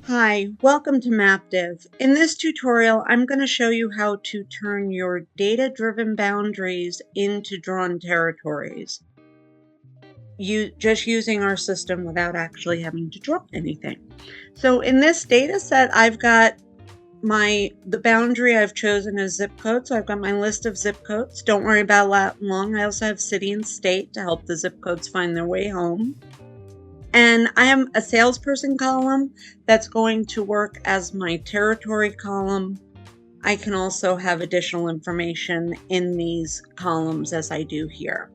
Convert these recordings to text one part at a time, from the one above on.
Hi, welcome to Maptive. In this tutorial, I'm going to show you how to turn your data-driven boundaries into drawn territories. Just using our system without actually having to draw anything. So in this data set, I've got the boundary I've chosen is zip code. So I've got my list of zip codes. Don't worry about that long. I also have city and state to help the zip codes find their way home. And I have a salesperson column that's going to work as my territory column. I can also have additional information in these columns as I do here.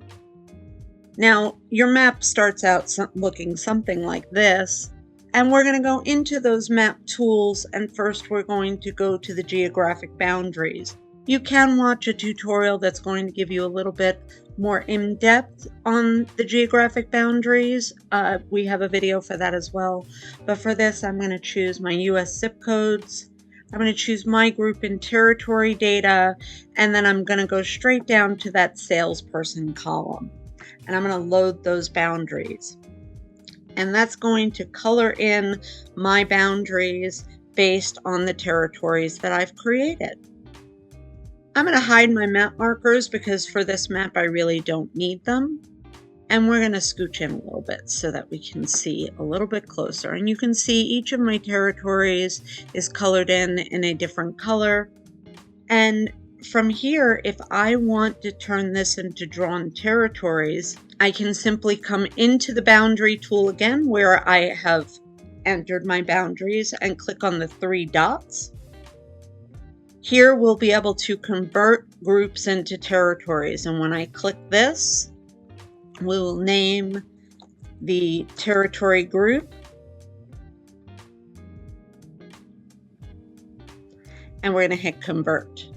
Now, your map starts out looking something like this, and we're going to go into those map tools, and first we're going to go to the geographic boundaries. You can watch a tutorial that's going to give you a little bit more in-depth on the geographic boundaries. We have a video for that as well. But for this, I'm going to choose my US zip codes. I'm going to choose my group in territory data, and then I'm going to go straight down to that salesperson column. And I'm going to load those boundaries. And that's going to color in my boundaries based on the territories that I've created. I'm going to hide my map markers because for this map I really don't need them. And we're going to scooch in a little bit so that we can see a little bit closer. And you can see each of my territories is colored in a different color. And from here, if I want to turn this into drawn territories, I can simply come into the boundary tool again where I have entered my boundaries and click on the three dots. Here we'll be able to convert groups into territories, and when I click this, we will name the territory group, and we're going to hit convert.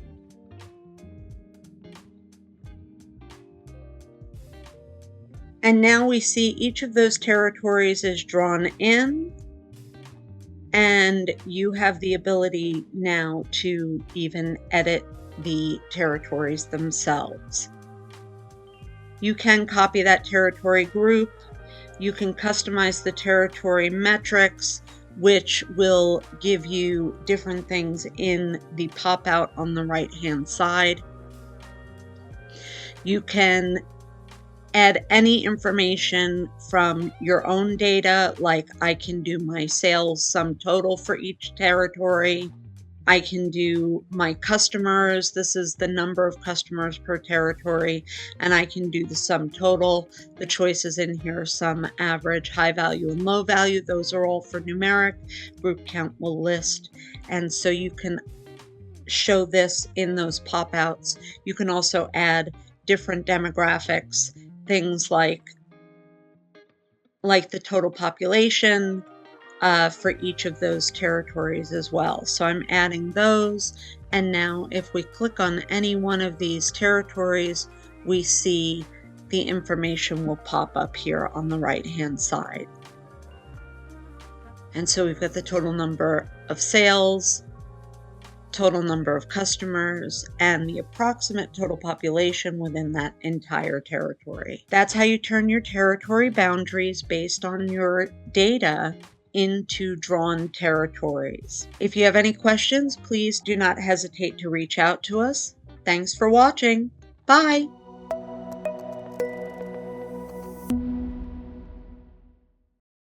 And now we see each of those territories is drawn in, and you have the ability now to even edit the territories themselves. You can copy that territory group. You can customize the territory metrics, which will give you different things in the pop-out on the right-hand side. You can add any information from your own data, like I can do my sales sum total for each territory. I can do my customers. This is the number of customers per territory, and I can do the sum total. The choices in here are sum, average, high value, and low value. Those are all for numeric. Group count will list, and so you can show this in those pop-outs. You can also add different demographics, things like the total population for each of those territories as well. So I'm adding those, and now if we click on any one of these territories, we see the information will pop up here on the right hand side. And so we've got the total number of sales, total number of customers, and the approximate total population within that entire territory. That's how you turn your territory boundaries based on your data into drawn territories. If you have any questions, please do not hesitate to reach out to us. Thanks for watching. Bye.